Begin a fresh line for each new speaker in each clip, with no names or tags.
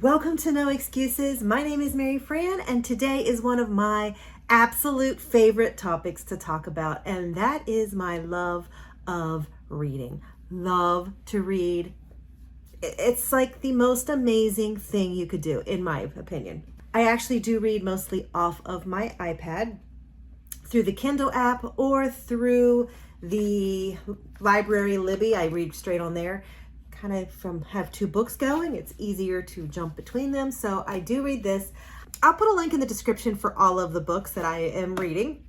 Welcome to No Excuses. My name is Mary Fran, and today is one of my absolute favorite topics to talk about, and that is my love of reading. Love to read. It's like the most amazing thing you could do, in my opinion. I actually do read mostly off of my iPad, through the Kindle app, or through the library Libby. I read straight on there. Kind of have two books going, it's easier to jump between them. So I do read this. I'll put a link in the description for all of the books that I am reading.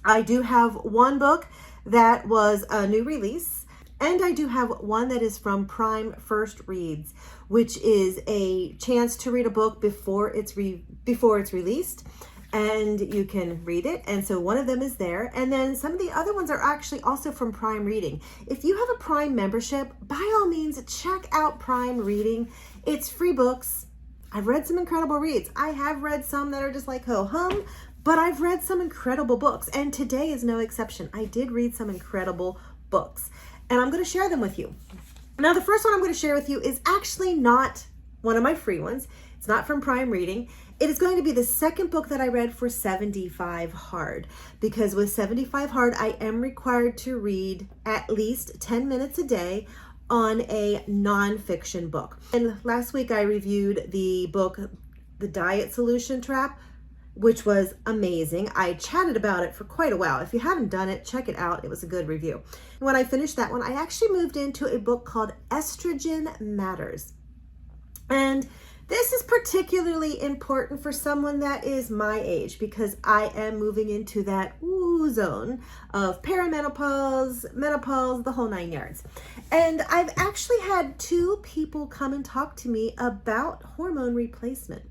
I do have one book that was a new release, and I do have one that is from Prime First Reads, which is a chance to read a book before it's released, and you can read it. And so one of them is there. And then some of the other ones are actually also from Prime Reading. If you have a Prime membership, by all means, check out Prime Reading. It's free books. I've read some incredible reads. I have read some that are just like ho-hum, but I've read some incredible books. And today is no exception. I did read some incredible books, and I'm going to share them with you. Now, the first one I'm going to share with you is actually not one of my free ones. It's not from Prime Reading. It is going to be the second book that I read for 75 Hard, because with 75 Hard, I am required to read at least 10 minutes a day on a nonfiction book. And last week I reviewed the book, The Diet Solution Trap, which was amazing. I chatted about it for quite a while. If you haven't done it, check it out. It was a good review. When I finished that one, I actually moved into a book called Estrogen Matters. And this is particularly important for someone that is my age, because I am moving into that zone of perimenopause, menopause, the whole 9 yards. And I've actually had two people come and talk to me about hormone replacement.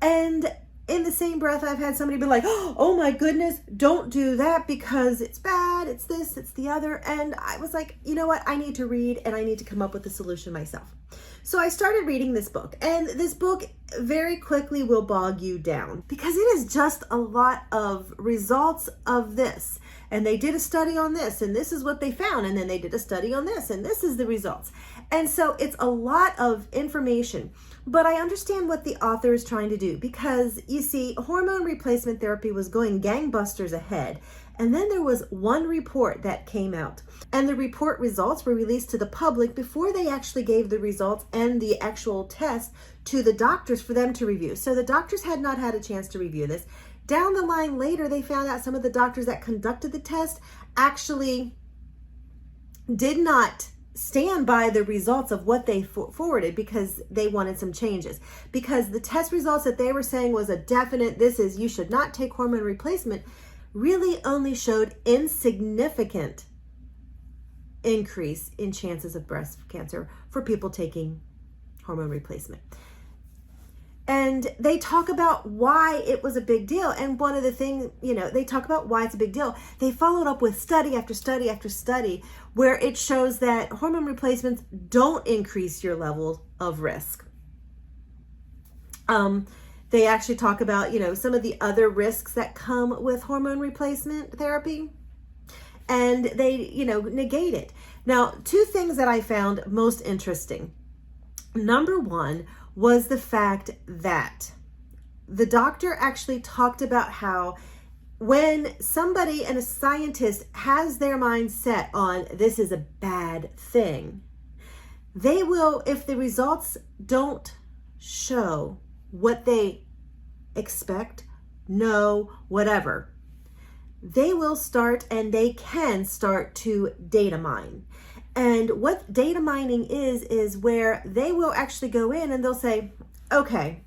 And in the same breath, I've had somebody be like, oh my goodness, don't do that because it's bad, it's this, it's the other. And I was like, you know what? I need to read, and I need to come up with a solution myself. So I started reading this book, and this book very quickly will bog you down, because it is just a lot of results of this. And they did a study on this, and this is what they found. And then they did a study on this, and this is the results. And so it's a lot of information, but I understand what the author is trying to do, because you see, hormone replacement therapy was going gangbusters ahead. And then there was one report that came out, and the report results were released to the public before they actually gave the results and the actual test to the doctors for them to review. So the doctors had not had a chance to review this. Down the line later, they found out some of the doctors that conducted the test actually did not stand by the results of what they forwarded, because they wanted some changes. Because the test results that they were saying was a definite, you should not take hormone replacement, really only showed insignificant increase in chances of breast cancer for people taking hormone replacement. And they talk about why it was a big deal. And one of the things, they talk about why it's a big deal. They followed up with study after study after study where it shows that hormone replacements don't increase your level of risk. They actually talk about, some of the other risks that come with hormone replacement therapy, and they, negate it. Now, two things that I found most interesting. Number one was the fact that the doctor actually talked about how when somebody and a scientist has their mind set on this is a bad thing, they will, if the results don't show what they expect, know, whatever, they will start, and they can start to data mine. And what data mining is where they will actually go in and they'll say, okay,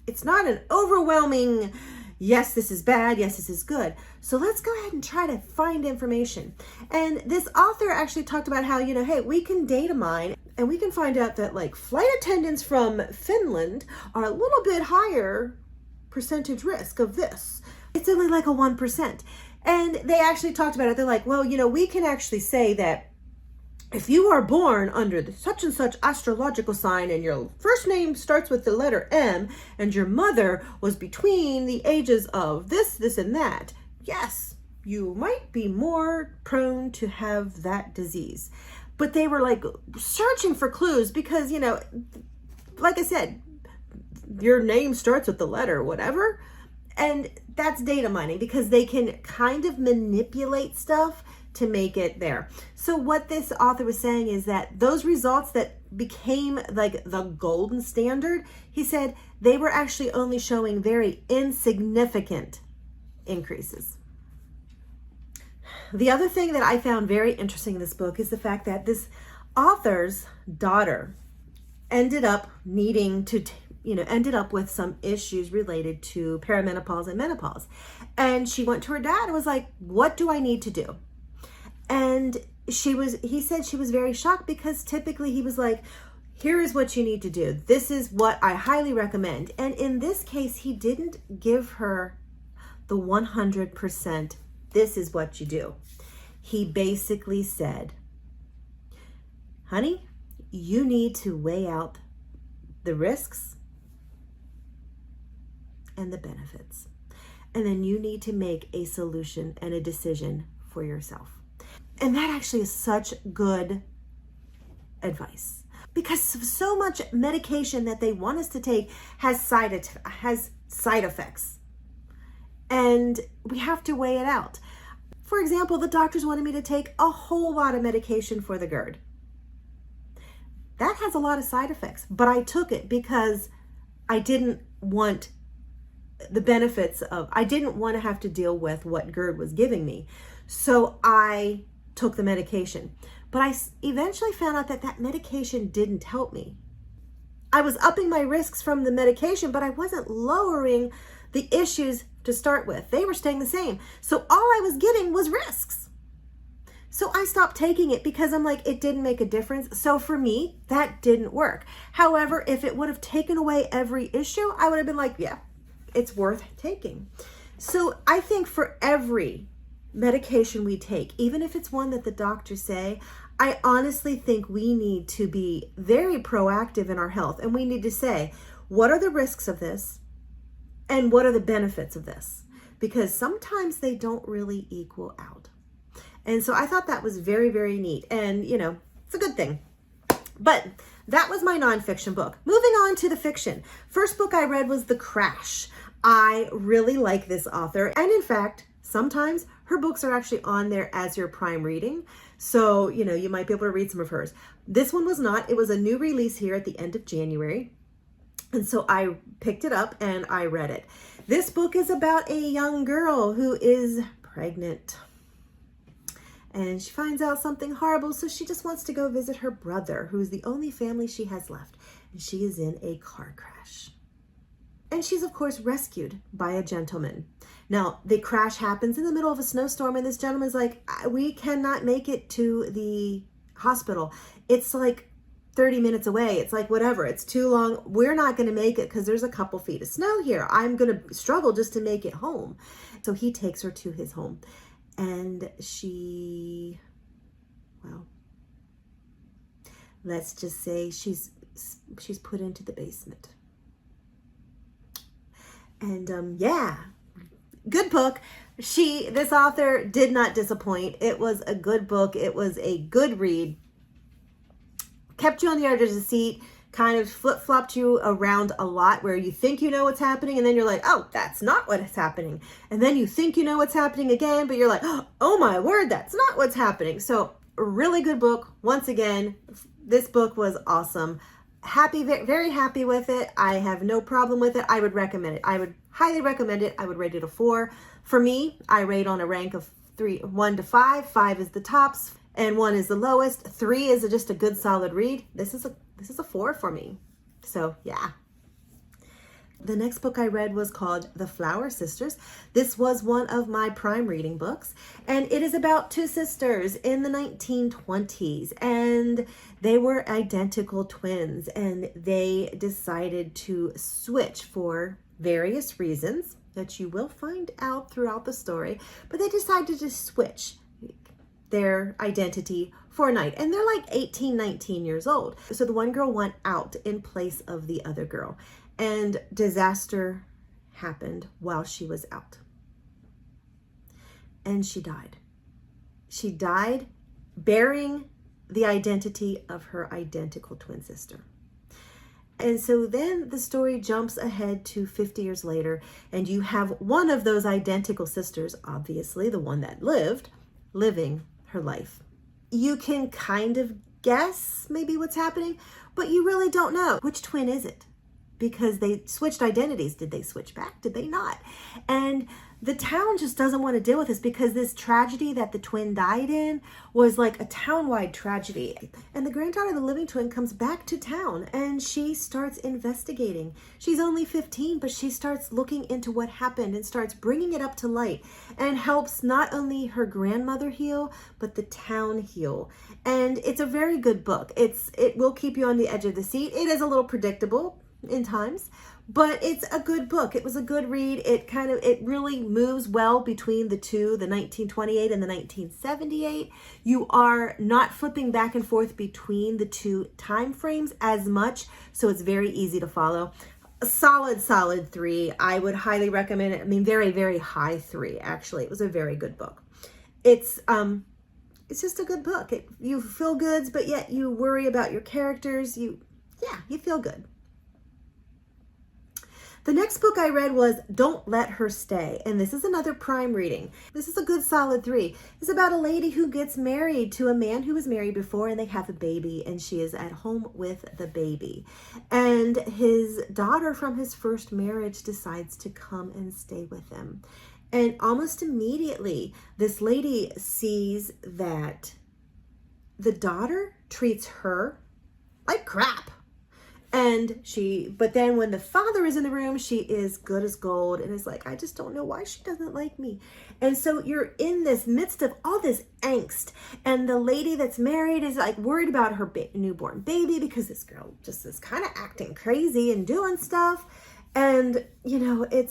it's not an overwhelming, yes, this is bad, yes, this is good. So let's go ahead and try to find information. And this author actually talked about how, hey, we can data mine, and we can find out that like flight attendants from Finland are a little bit higher percentage risk of this. It's only like a 1%. And they actually talked about it. They're like, well, we can actually say that if you are born under the such and such astrological sign, and your first name starts with the letter M, and your mother was between the ages of this, and that, yes, you might be more prone to have that disease. but they were like searching for clues because, like I said, your name starts with the letter, whatever. And that's data mining because they can kind of manipulate stuff to make it there. So what this author was saying is that those results that became like the golden standard, he said they were actually only showing very insignificant increases. The other thing that I found very interesting in this book is the fact that this author's daughter ended up needing to ended up with some issues related to perimenopause and menopause. And she went to her dad and was like, what do I need to do? And he said she was very shocked because typically he was like, here is what you need to do. This is what I highly recommend. And in this case, he didn't give her the 100%, this is what you do. He basically said, honey, you need to weigh out the risks and the benefits. And then you need to make a solution and a decision for yourself. And that actually is such good advice because so much medication that they want us to take has side effects. And we have to weigh it out. For example, the doctors wanted me to take a whole lot of medication for the GERD. That has a lot of side effects, but I took it because I didn't want the benefits of, I didn't want to have to deal with what GERD was giving me. So I took the medication, but I eventually found out that that medication didn't help me. I was upping my risks from the medication, but I wasn't lowering the issues to start with. They were staying the same. So all I was getting was risks. So I stopped taking it because I'm like, it didn't make a difference. So for me, that didn't work. However, if it would have taken away every issue, I would have been like, yeah, it's worth taking. So I think for every medication we take, even if it's one that the doctors say, I honestly think we need to be very proactive in our health. And we need to say, what are the risks of this? And what are the benefits of this? Because sometimes they don't really equal out. And so I thought that was very, very neat. And, it's a good thing. But that was my nonfiction book. Moving on to the fiction. First book I read was The Crash. I really like this author. And in fact, sometimes her books are actually on there as your prime reading. So, you might be able to read some of hers. This one was not. It was a new release here at the end of January. And so I picked it up and I read it. This book is about a young girl who is pregnant. And she finds out something horrible, so she just wants to go visit her brother, who's the only family she has left. And she is in a car crash. And she's, of course, rescued by a gentleman. Now, the crash happens in the middle of a snowstorm, and this gentleman's like, we cannot make it to the hospital. It's like 30 minutes away. It's like, whatever, it's too long. We're not going to make it because there's a couple feet of snow here. I'm going to struggle just to make it home. So he takes her to his home. And she, let's just say she's put into the basement. And good book. This author did not disappoint. It was a good book. It was a good read. Kept you on the edge of the seat, kind of flip-flopped you around a lot where you think you know what's happening and then you're like, oh, that's not what's happening. And then you think you know what's happening again, but you're like, oh my word, that's not what's happening. So a really good book. Once again, this book was awesome. Happy, very happy with it. I have no problem with it. I would recommend it. I would highly recommend it. I would rate it a 4. For me, I rate on a rank of 1 to 5. 5 is the tops and 1 is the lowest. 3 is just a good solid read. This is a 4 for me. So yeah. The next book I read was called The Flower Sisters. This was one of my prime reading books, and it is about 2 sisters in the 1920s, and they were identical twins, and they decided to switch for various reasons that you will find out throughout the story, but they decided to switch their identity for a night, and they're like 18, 19 years old. So the one girl went out in place of the other girl, and disaster happened while she was out. And she died. She died bearing the identity of her identical twin sister. And so then the story jumps ahead to 50 years later, and you have one of those identical sisters, obviously the one that lived, living her life. You can kind of guess maybe what's happening, but you really don't know. Which twin is it? Because they switched identities. Did they switch back? Did they not? And the town just doesn't want to deal with this, because this tragedy that the twin died in was like a town-wide tragedy. And the granddaughter of the living twin comes back to town and she starts investigating. She's only 15, but she starts looking into what happened and starts bringing it up to light, and helps not only her grandmother heal, but the town heal. And it's a very good book. It will keep you on the edge of the seat. It is a little predictable in times, but it's a good book. It was a good read. It really moves well between the two, the 1928 and the 1978. You are not flipping back and forth between the two time frames as much, so it's very easy to follow. A solid 3. I would highly recommend it. I mean, very, very high 3, actually. It was a very good book. It's just a good book. You feel good, but yet you worry about your characters. You feel good. The next book I read was Don't Let Her Stay, and this is another Prime reading. This is a good solid 3. It's about a lady who gets married to a man who was married before, and they have a baby, and she is at home with the baby. And his daughter from his first marriage decides to come and stay with him. And almost immediately, this lady sees that the daughter treats her like crap. But then when the father is in the room, she is good as gold and is like, I just don't know why she doesn't like me. And so you're in this midst of all this angst. And the lady that's married is like worried about her newborn baby, because this girl just is kind of acting crazy and doing stuff. And, and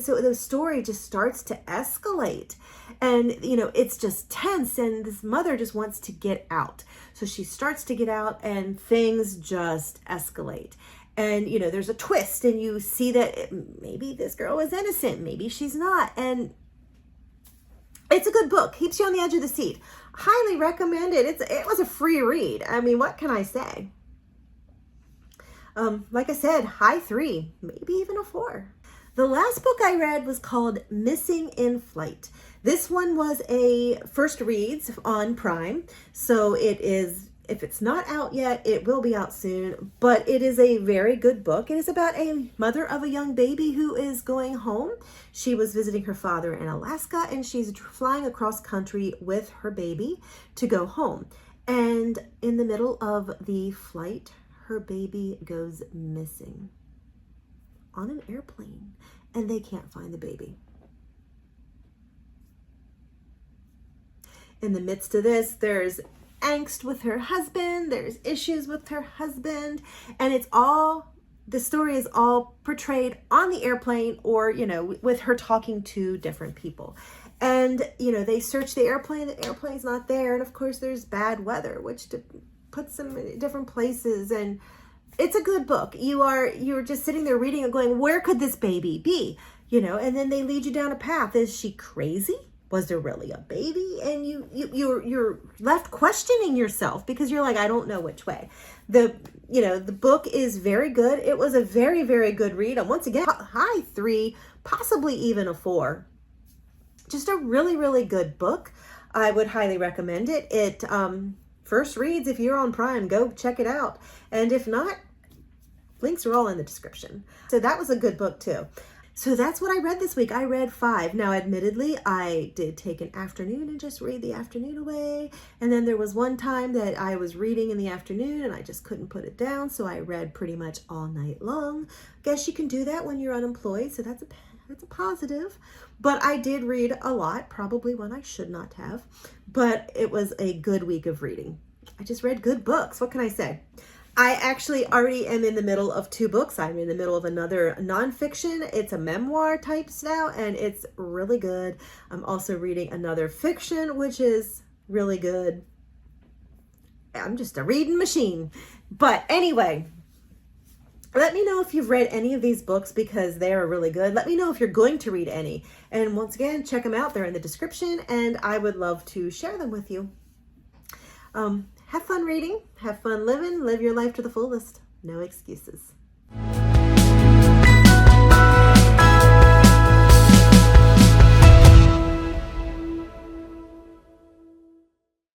so the story just starts to escalate, and, it's just tense, and this mother just wants to get out. So she starts to get out, and things just escalate. And, there's a twist, and you see that maybe this girl is innocent, maybe she's not. And it's a good book, keeps you on the edge of the seat. Highly recommend it. It was a free read. I mean, what can I say? Like I said, high 3, maybe even a 4. The last book I read was called Missing in Flight. This one was a first reads on Prime. So it is, if it's not out yet, it will be out soon. But it is a very good book. It is about a mother of a young baby who is going home. She was visiting her father in Alaska, and she's flying across country with her baby to go home. And in the middle of the flight, her baby goes missing on an airplane, and they can't find the baby. In the midst of this, there's angst with her husband, there's issues with her husband, and the story is all portrayed on the airplane, or, with her talking to different people. And, they search the airplane's not there, and of course there's bad weather, which puts them in different places. And it's a good book. You're just sitting there reading and going, where could this baby be? And then they lead you down a path. Is she crazy? Was there really a baby? And you're left questioning yourself, because you're like, I don't know which way. The book is very good. It was a very, very good read. And once again, high 3, possibly even a 4. Just a really, really good book. I would highly recommend it. It first reads, if you're on Prime, go check it out. And if not, links are all in the description. So that was a good book too. So that's what I read this week. I read 5. Now, admittedly, I did take an afternoon and just read the afternoon away. And then there was one time that I was reading in the afternoon and I just couldn't put it down. So I read pretty much all night long. Guess you can do that when you're unemployed. So that's a positive. But I did read a lot, probably one I should not have. But it was a good week of reading. I just read good books. What can I say? I actually already am in the middle of 2 books. I'm in the middle of another nonfiction. It's a memoir type now, and it's really good. I'm also reading another fiction, which is really good. I'm just a reading machine. But anyway, let me know if you've read any of these books, because they are really good. Let me know if you're going to read any. And once again, check them out. They're in the description, and I would love to share them with you. Have fun reading, have fun living, live your life to the fullest. No excuses.